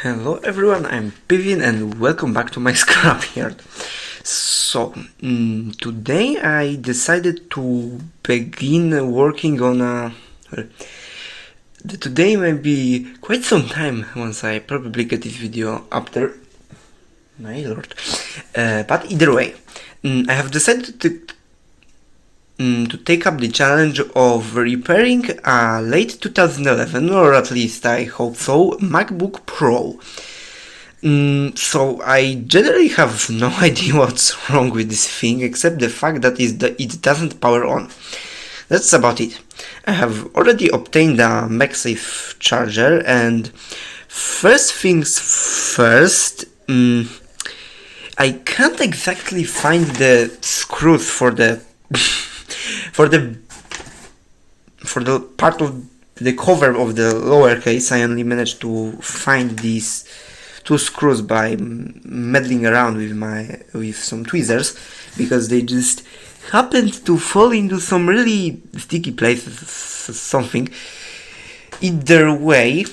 Hello everyone, I'm Pivin and welcome back to my scrapyard. So, today I decided to begin working on today may be quite some time once I probably get this video up there. My lord. But either way, I have decided to take up the challenge of repairing a late 2011, or at least I hope so, MacBook Pro. So I generally have no idea what's wrong with this thing, except the fact that it doesn't power on. That's about it. I have already obtained a MagSafe charger, and first things first, I can't exactly find the screws for the part of the cover of the lower case. I only managed to find these two screws by meddling around with some tweezers, because they just happened to fall into some really sticky places, something. Either way,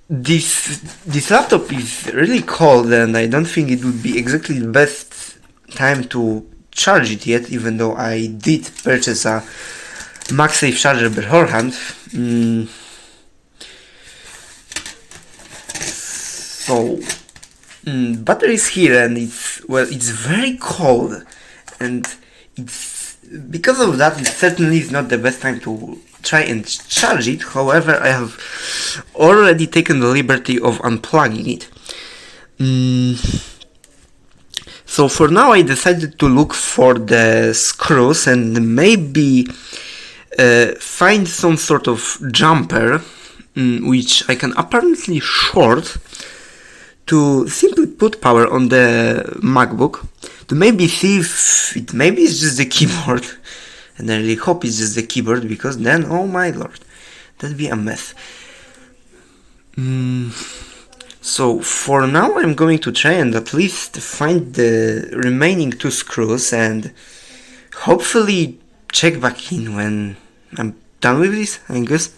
this laptop is really cold, and I don't think it would be exactly the best time to charge it yet, even though I did purchase a MagSafe charger beforehand. So battery is here, and it's very cold, and it's because of that it certainly is not the best time to try and charge it. However, I have already taken the liberty of unplugging it. So for now I decided to look for the screws and maybe find some sort of jumper which I can apparently short to simply put power on the MacBook, to maybe see if maybe it's just the keyboard, and I really hope it's just the keyboard, because then, oh my lord, that'd be a mess. So for now I'm going to try and at least find the remaining two screws and hopefully check back in when I'm done with this, I guess.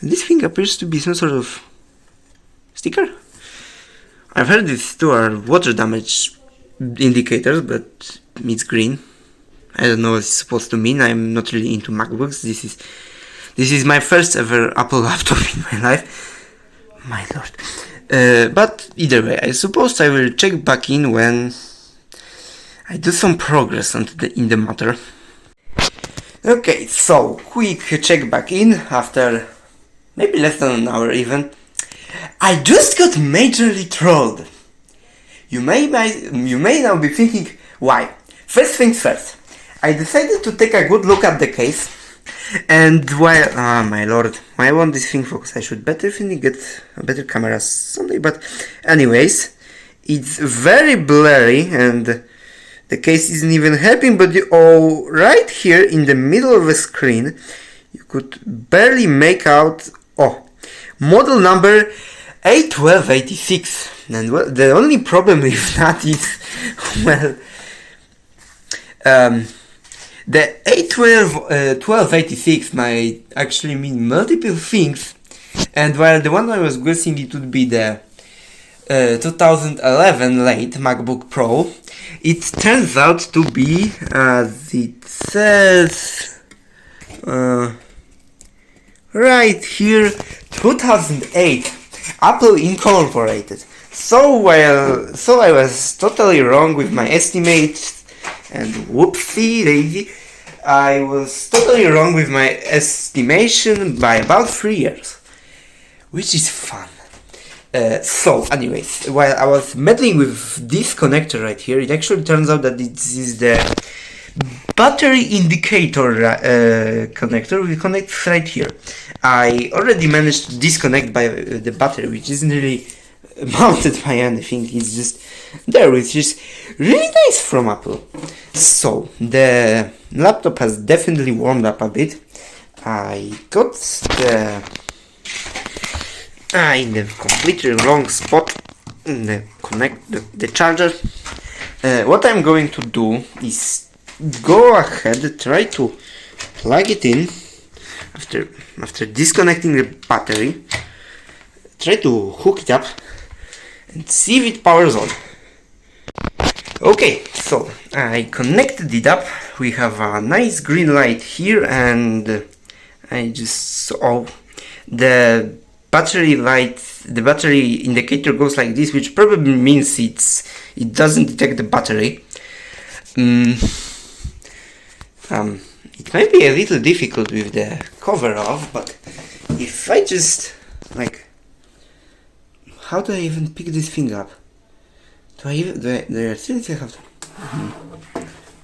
This thing appears to be some sort of sticker. I've heard these two are water damage indicators, but it's green. I don't know what it's supposed to mean. I'm not really into MacBooks. This is my first ever Apple laptop in my life. My lord. But either way, I suppose I will check back in when I do some progress in the matter. Okay, so quick check back in after maybe less than an hour even. I just got majorly trolled. You may now be thinking, why? First things first, I decided to take a good look at the case, and while my lord, why won't this thing focus? I should definitely get a better camera someday. But anyways, it's very blurry and the case isn't even helping. But right here in the middle of the screen, you could barely make out model number A1286. And well, the only problem with that is, well, the A1286 might actually mean multiple things, and while the one I was guessing it would be the 2011 late MacBook Pro, it turns out to be, as it says right here, 2008 Apple Incorporated. So I was totally wrong with my estimates. And whoopsie daisy, I was totally wrong with my estimation by about 3 years, which is fun. So anyways, while I was meddling with this connector right here, it actually turns out that this is the battery indicator connector, which connects right here. I already managed to disconnect by the battery, which isn't really mounted by anything, it's just there, which is really nice from Apple. So the laptop has definitely warmed up a bit. I got in the completely wrong spot in the charger. What I'm going to do is go ahead, try to plug it in after disconnecting the battery. try to hook it up and see if it powers on. Okay, so I connected it up. We have a nice green light here, and I just saw the battery light, the battery indicator goes like this, which probably means it doesn't detect the battery. It might be a little difficult with the cover off, but if I just, like, how do I even pick this thing up? Do I seriously have to,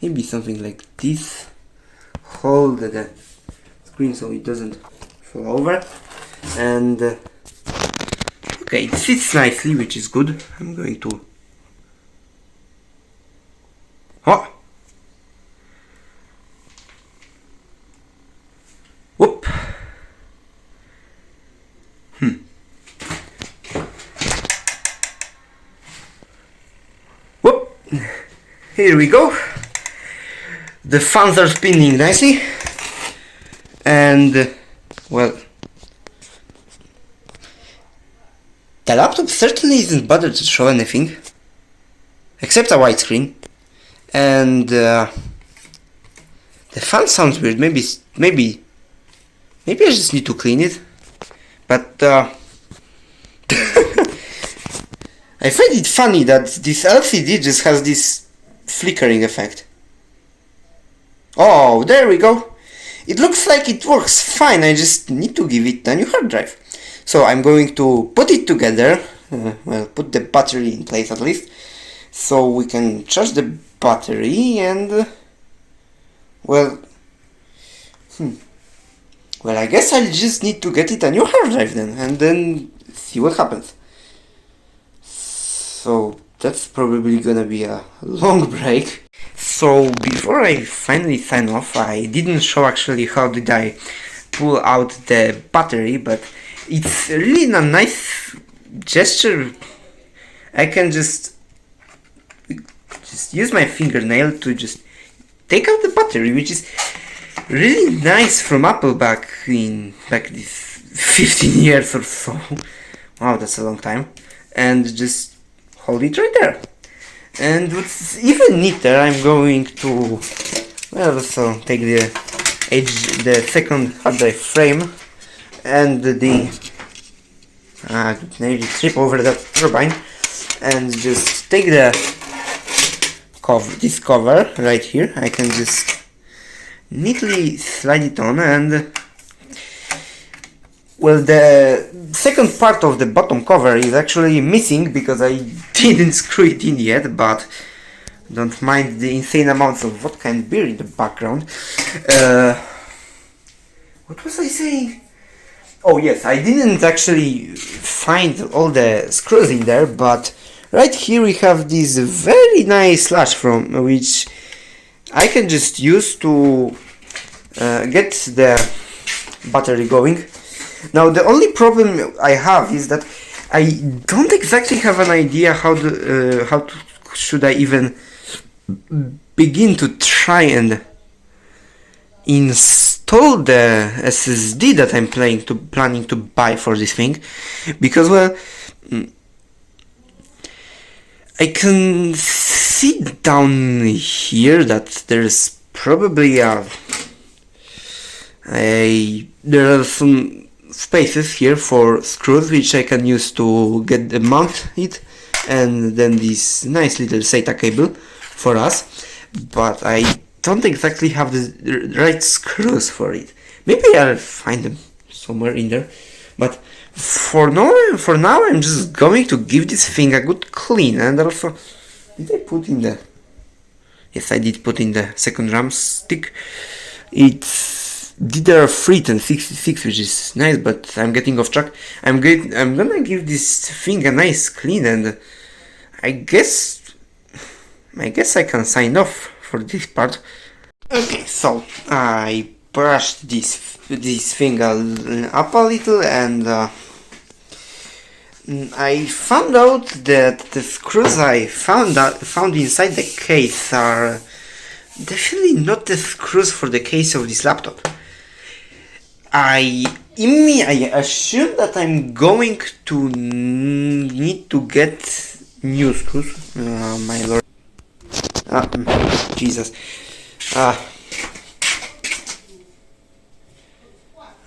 maybe something like this, hold the screen so it doesn't fall over, and okay, it sits nicely, which is good. I'm going to, oh! Whoop! Whoop! Here we go. The fans are spinning nicely, and well, the laptop certainly isn't bothered to show anything except a widescreen, and the fan sounds weird. Maybe I just need to clean it, but I find it funny that this LCD just has this flickering effect. Oh, there we go. It looks like it works fine. I just need to give it a new hard drive. So I'm going to put it together, well, put the battery in place at least, so we can charge the battery and, well, well, I guess I'll just need to get it a new hard drive then, and then see what happens. So that's probably gonna be a long break. So before I finally sign off, I didn't show actually how did I pull out the battery, but it's really a nice gesture. I can just use my fingernail to just take out the battery, which is really nice from Apple back this 15 years or so. Wow, that's a long time. And just hold it right there. And what's even neater, I'm going to, well, also take the second hard drive frame and nearly trip over that turbine, and just take the this cover right here. I can just neatly slide it on, and well, the second part of the bottom cover is actually missing because I didn't screw it in yet, but don't mind the insane amounts of vodka and beer in the background. What was I saying? Oh yes, I didn't actually find all the screws in there, but right here we have this very nice slash from which I can just use to get the battery going. Now the only problem I have is that I don't exactly have an idea should I even begin to try and install the SSD that I'm planning to buy for this thing, because well, I can see down here that there's probably there are some spaces here for screws which I can use to mount it, and then this nice little SATA cable for us, but I don't exactly have the right screws for it. Maybe I'll find them somewhere in there, but for now I'm just going to give this thing a good clean. And also, did I put in the, yes, I did put in the second RAM stick. It's DDR31066, which is nice, but I'm getting off track. I'm gonna give this thing a nice clean, and I guess I can sign off for this part. Okay, so I brushed this thing up a little, and I found out that the screws I found inside the case are definitely not the screws for the case of this laptop. I I assume that I'm going to need to get new screws. My lord. Jesus.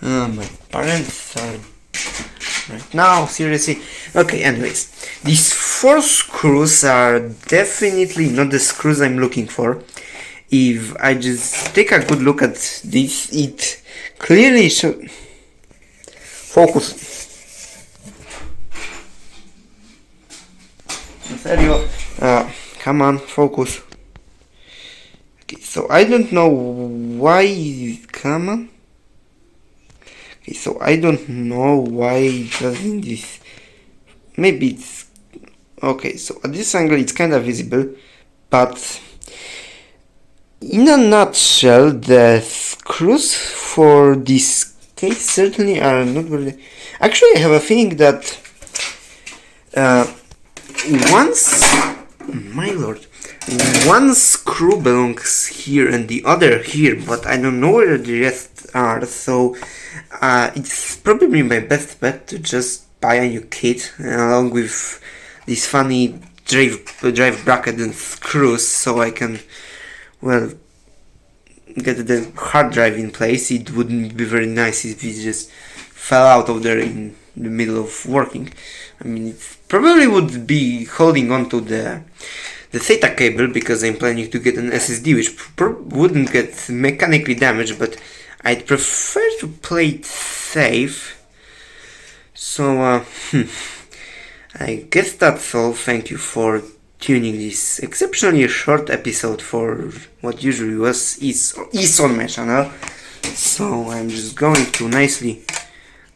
My parents are right now, seriously. Okay, anyways. These 4 screws are definitely not the screws I'm looking for. If I just take a good look at this, it clearly shows. Focus. En serio? Come on, focus. Okay, so I don't know why. Come on. Okay, so I don't know why doesn't this. Maybe it's okay. So at this angle, it's kind of visible, but in a nutshell, the screws for this case certainly are not really. Actually, I have a feeling that my lord, one screw belongs here and the other here, but I don't know where the rest are. So it's probably my best bet to just buy a new kit along with this funny drive bracket and screws, so I can, well, get the hard drive in place. It wouldn't be very nice if it just fell out of there in the middle of working. I mean, it probably would be holding on to the SATA cable, because I'm planning to get an SSD which wouldn't get mechanically damaged, but I'd prefer to play it safe. So I guess that's all. Thank you for tuning this exceptionally short episode for what usually is on my channel. So I'm just going to nicely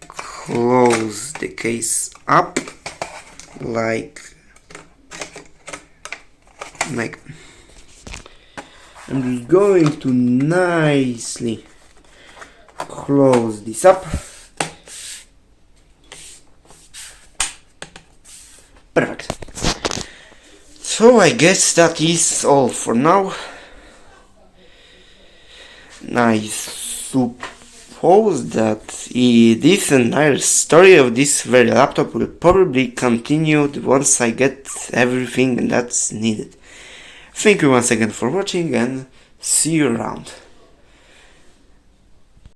close the case up like I'm just going to nicely close this up. Perfect. So I guess that is all for now. I suppose that this entire story of this very laptop will probably continue once I get everything that's needed. Thank you once again for watching, and see you around.